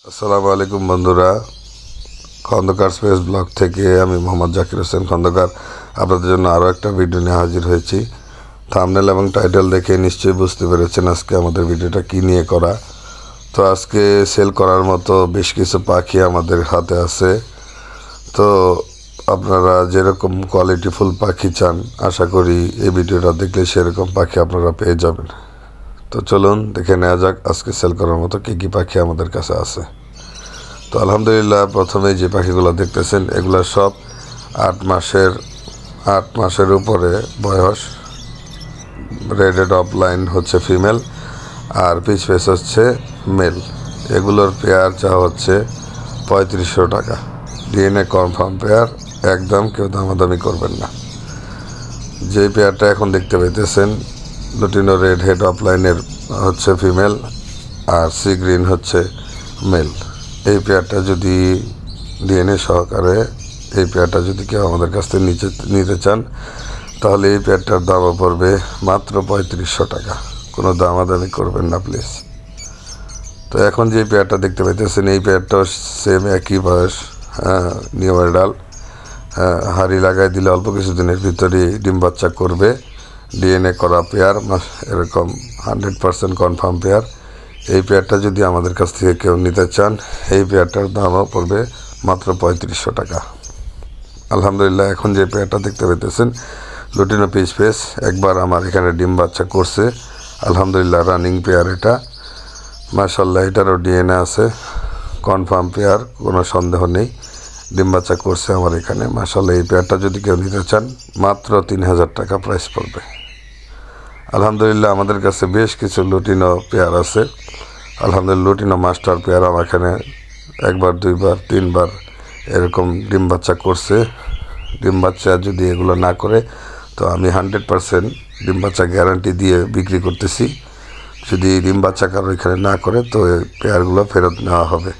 আসসালামু আলাইকুম বন্ধুরা, খন্দকার স্পেস ব্লগ থেকে আমি মোহাম্মদ জাকির হোসেন খন্দকার আপনাদের জন্য আরও একটা ভিডিও নিয়ে হাজির হয়েছি। থাম্বনেল এবং টাইটেল দেখে নিশ্চয়ই বুঝতে পেরেছেন আজকে আমাদের ভিডিওটা কী নিয়ে করা। তো আজকে সেল করার মতো বেশ কিছু পাখি আমাদের হাতে আছে। তো আপনারা যেরকম কোয়ালিটিফুল পাখি চান, আশা করি এই ভিডিওটা দেখলে সেরকম পাখি আপনারা পেয়ে যাবেন। তো চলুন দেখে নেওয়া যাক আজকে সেল করার মতো কী কী পাখি আমাদের কাছে আছে। তো আলহামদুলিল্লাহ, প্রথমে যে পাখিগুলো দেখতেছেন এগুলো সব 8 মাসের উপরে বয়স। রেডেড অফলাইন হচ্ছে ফিমেল আর পিচ ফেস হচ্ছে মেল। এগুলোর পেয়ার চা হচ্ছে 3500 টাকা। ডিএনএ কনফার্ম পেয়ার, একদম কেউ দামাদামি করবেন না। যে পেয়ারটা এখন দেখতে পাইতেছেন লুটিনো রেড হেড অফলাইনের হচ্ছে ফিমেল আর সি গ্রিন হচ্ছে মেল। এই পেয়ারটা যদি ডিএনএ সহকারে এই পেয়ারটা যদি কেউ আমাদের কাছ থেকে নিতে চান, তাহলে এই পেয়ারটার দামও পড়বে মাত্র 3500 টাকা। কোনো দামাদামি করবেন না প্লিজ। তো এখন যে পেয়ারটা দেখতে পাইতেছেন এই পেয়ারটাও সেম একই বয়স, নিউ অ্যাডাল। হাড়ি লাগাই দিলে অল্প কিছুদিনের ভিতরেই ডিম বাচ্চা করবে। ডিএনএ করা পেয়ার, এরকম 100% কনফার্ম পেয়ার। এই পেয়ারটা যদি আমাদের কাছ থেকে কেউ নিতে চান, এই পেয়ারটার দামও পড়বে মাত্র 3500 টাকা। আলহামদুলিল্লাহ, এখন যে পেয়ারটা দেখতে পেতেছেন লুটিনো পিচ ফেস, একবার আমার এখানে ডিম বাচ্চা করছে। আলহামদুলিল্লাহ, রানিং পেয়ার এটা। মাশাআল্লাহ, এটারও ডিএনএ আছে, কনফার্ম পেয়ার, কোনো সন্দেহ নেই। ডিম বাচ্চা করছে আমার এখানে। মাশাআল্লাহ, এই পেয়ারটা যদি কেউ নিতে চান মাত্র 3000 টাকা প্রাইস পড়বে। আলহামদুলিল্লাহ, আমাদের কাছে বেশ কিছু লুটিনো পেয়ার আছে। আলহামদুলিল্লাহ, লুটিনো মাস্টার পেয়ার আমার এখানে একবার, দুইবার, তিনবার এরকম ডিম বাচ্চা করছে। ডিম বাচ্চা যদি এগুলো না করে, তো আমি 100% ডিম বাচ্চা গ্যারান্টি দিয়ে বিক্রি করতেছি। যদি ডিম বাচ্চা কারো এখানে না করে, তো এই পেয়ারগুলো ফেরত নেওয়া হবে।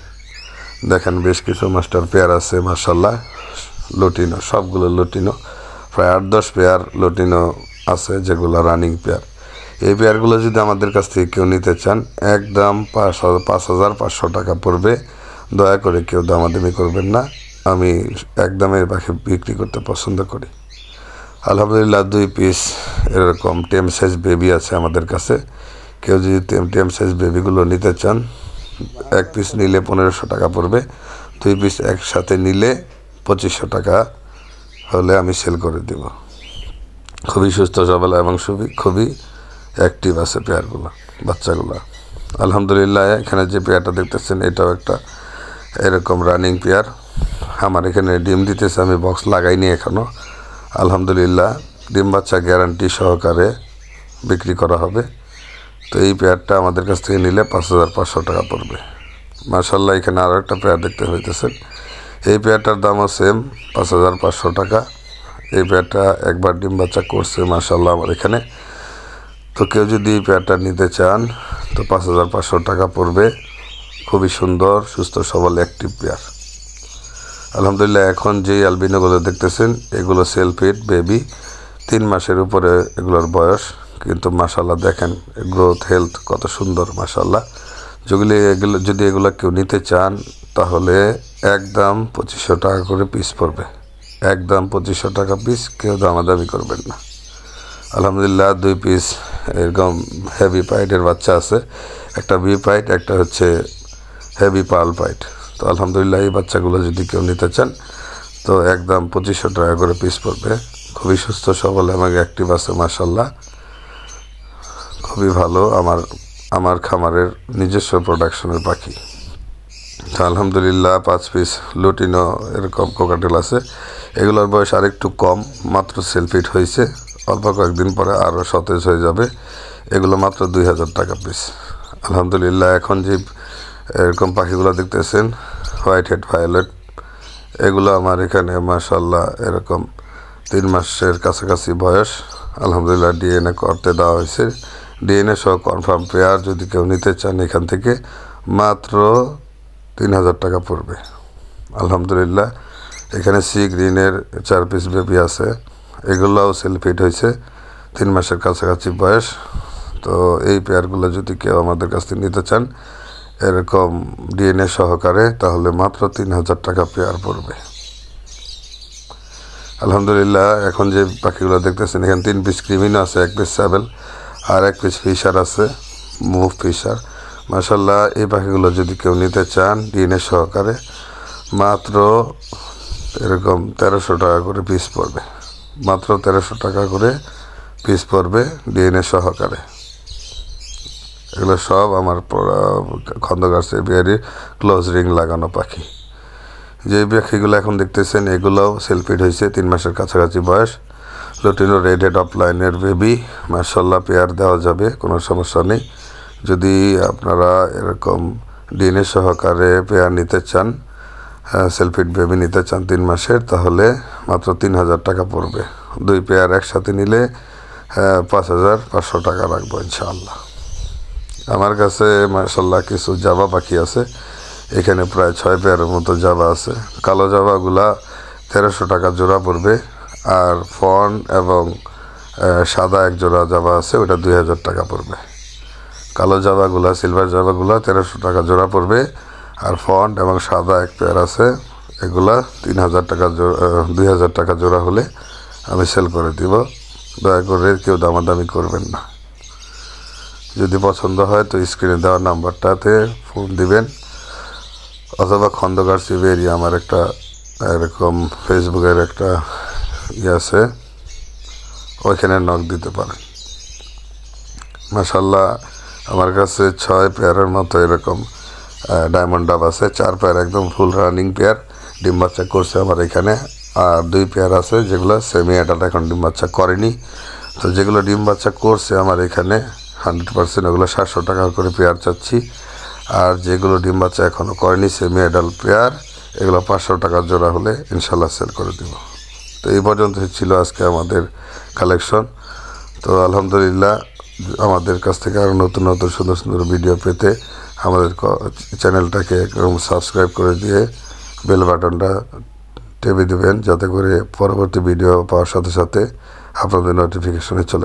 দেখেন, বেশ কিছু মাস্টার পেয়ার আছে মাশাআল্লাহ, লুটিনো, সবগুলো লুটিনো। প্রায় 8-10 পেয়ার লুটিনো আছে যেগুলো রানিং পেয়ার। এই পেয়ারগুলো যদি আমাদের কাছ থেকে কেউ নিতে চান, একদম 5500 টাকা পড়বে। দয়া করে কেউ দামাদামি করবেন না, আমি একদমই পাখি বিক্রি করতে পছন্দ করি। আলহামদুলিল্লাহ, 2 পিস এরকম টেম সাইজ বেবি আছে আমাদের কাছে। কেউ যদি টেম সাইজ বেবিগুলো নিতে চান, 1 পিস নিলে 1500 টাকা পড়বে। 2 পিস একসাথে নিলে 2500 টাকা হলে আমি সেল করে দেব। খুবই সুস্থ সবল এবং খুবই অ্যাক্টিভ আছে পেয়ারগুলো, বাচ্চাগুলো। আলহামদুলিল্লাহ, এখানে যে পেয়ারটা দেখতেছেন এটাও একটা এরকম রানিং পেয়ার। আমার এখানে ডিম দিতেছে, আমি বক্স লাগাইনি এখনও। আলহামদুলিল্লাহ, ডিম বাচ্চা গ্যারান্টি সহকারে বিক্রি করা হবে। তো এই পেয়ারটা আমাদের কাছ থেকে নিলে 5500 টাকা পড়বে। মাশাআল্লাহ, এখানে আরও একটা পেয়ার দেখতে হইতেছেন। এই পেয়ারটার দামও সেম 5500 টাকা। এই পেয়ারটা একবার ডিম বাচ্চা করছে মাশাআল্লাহ আমার এখানে। তো কেউ যদি এই পেয়ারটা নিতে চান, তো 5500 টাকা পড়বে। খুবই সুন্দর, সুস্থ সবল অ্যাক্টিভ পেয়ার। আলহামদুলিল্লাহ, এখন যেই অ্যালবিনোগুলো দেখতেছেন এগুলো সেলফিড বেবি, 3 মাসের উপরে এগুলোর বয়স। কিন্তু মাশাআল্লাহ, দেখেন গ্রোথ, হেলথ কত সুন্দর মাশাআল্লাহ। যদি এগুলো কেউ নিতে চান, তাহলে একদম 2500 টাকা করে পিস পড়বে। একদম 2500 টাকা পিস, কেউ দামাদামি করবেন না। আলহামদুলিল্লাহ, 2 পিস এরকম হেভি পাইটের বাচ্চা আছে। একটা বি পাইট, একটা হচ্ছে হেভি পার্ল পাইট। তো আলহামদুলিল্লাহ, এই বাচ্চাগুলো যদি কেউ নিতে চান, তো একদম 2500 টাকা করে পিস পড়বে। খুবই সুস্থ সবল এবং অ্যাক্টিভ আছে মাশাআল্লাহ, খুবই ভালো। আমার খামারের নিজস্ব প্রোডাকশনের পাখি। তো আলহামদুলিল্লাহ, 5 পিস লুটিনো এরকম কোকাটেল আছে। এগুলোর বয়স আরেকটু কম, মাত্র সেলফিট হয়েছে। অল্প কয়েকদিন পরে আরও সতেজ হয়ে যাবে। এগুলো মাত্র 2000 টাকা পিস। আলহামদুলিল্লাহ, এখন যে এরকম পাখিগুলো দেখতেছেন হোয়াইট হেড ভায়োলেট, এগুলো আমার এখানে মাশাআল্লাহ এরকম 3 মাসের কাছাকাছি বয়স। আলহামদুলিল্লাহ, ডিএনএ করতে দেওয়া হয়েছে। ডিএনএ সহ কনফার্ম পেয়ার যদি কেউ নিতে চান এখান থেকে, মাত্র 3000 টাকা পড়বে। আলহামদুলিল্লাহ, এখানে সি গ্রিনের 4 পিস বেবি আছে। এগুলোও সেলফিট হয়েছে, 3 মাসের কাছাকাছি বয়স। তো এই পেয়ারগুলো যদি কেউ আমাদের কাছ থেকে নিতে চান, এরকম ডিএনএ সহকারে, তাহলে মাত্র 3000 টাকা পেয়ার পড়বে। আলহামদুলিল্লাহ, এখন যে পাখিগুলো দেখতেছেন এখানে 3 পিস ক্রিমিনো আছে, 1 পিস স্যাবেল আর 1 পিস ফিশার আছে, মুভ ফিশার। মাশাল্লাহ, এই পাখিগুলো যদি কেউ নিতে চান ডিএনএ সহকারে, মাত্র এরকম 1300 টাকা করে পিস পড়বে। মাত্র 1300 টাকা করে পিস পড়বে ডিএনএ সহকারে। এগুলো সব আমার খন্দকার সেভিয়ারি ক্লোজ রিং লাগানো পাখি। যে পাখিগুলো এখন দেখতেছেন এগুলোও সেলফিড হয়েছে, 3 মাসের কাছাকাছি বয়স। লুটিনো রেড হেড অফলাইনের বেবি, মাশাল্লাহ পেয়ার দেওয়া যাবে, কোনো সমস্যা নেই। যদি আপনারা এরকম ডিএনএ সহকারে পেয়ার নিতে চান, সেলফিড বেবি নিতে চান 3 মাসের, তাহলে মাত্র 3000 টাকা পড়বে। 2 পেয়ার একসাথে নিলে 5500 টাকা রাখবো ইনশাআল্লাহ। আমার কাছে মাশাল্লাহ কিছু জাবা পাখি আছে, এখানে প্রায় 6 পেয়ারের মতো জাবা আছে। কালো জাবাগুলা 1300 টাকা জোড়া পড়বে, আর ফন এবং সাদা এক জোড়া জাবা আছে, ওটা 2000 টাকা পড়বে। কালো জাবাগুলা, সিলভার জাবাগুলা 1300 টাকা জোড়া পড়বে, আর ফন্ট এবং সাদা এক পেয়ার আছে, এগুলা 3000 টাকা 2000 টাকা জোড়া হলে আমি সেল করে দিব। দয়া করে কেউ দামাদামি করবেন না। যদি পছন্দ হয় তো স্ক্রিনে দেওয়া নাম্বারটাতে ফোন দিবেন, অথবা খন্দকার সেভিয়ারি আমার একটা এরকম ফেসবুকের একটা আছে, ওইখানে নক দিতে পারেন। মাশাল্লাহ, আমার কাছে 6 পেয়ারের মতো এরকম ডায়মন্ড ডাব আছে। 4 পেয়ার একদম ফুল রানিং পেয়ার, ডিম বাচ্চা করছে আমার এখানে। আর 2 পেয়ার আছে যেগুলো সেমি অ্যাডাল্ট, এখন ডিম বাচ্চা করেনি। তো যেগুলো ডিম বাচ্চা করছে আমার এখানে 100%, ওগুলো 700 টাকা করে পেয়ার চাচ্ছি। আর যেগুলো ডিম বাচ্চা এখনও করেনি সেমি অ্যাডাল্ট পেয়ার, এগুলো 500 টাকা জোড়া হলে ইনশাল্লাহ সেল করে দেব। তো এই পর্যন্ত ছিল আজকে আমাদের কালেকশন। তো আলহামদুলিল্লাহ, আমাদের কাছ থেকে আরও নতুন নতুন সুন্দর সুন্দর ভিডিও পেতে আমাদের চ্যানেলটাকে সাবস্ক্রাইব করে দিয়ে বেল বাটনটা টেপে দেবেন, যাতে করে পরবর্তী ভিডিও পাওয়ার সাথে সাথে আপনাদের নোটিফিকেশনে চলে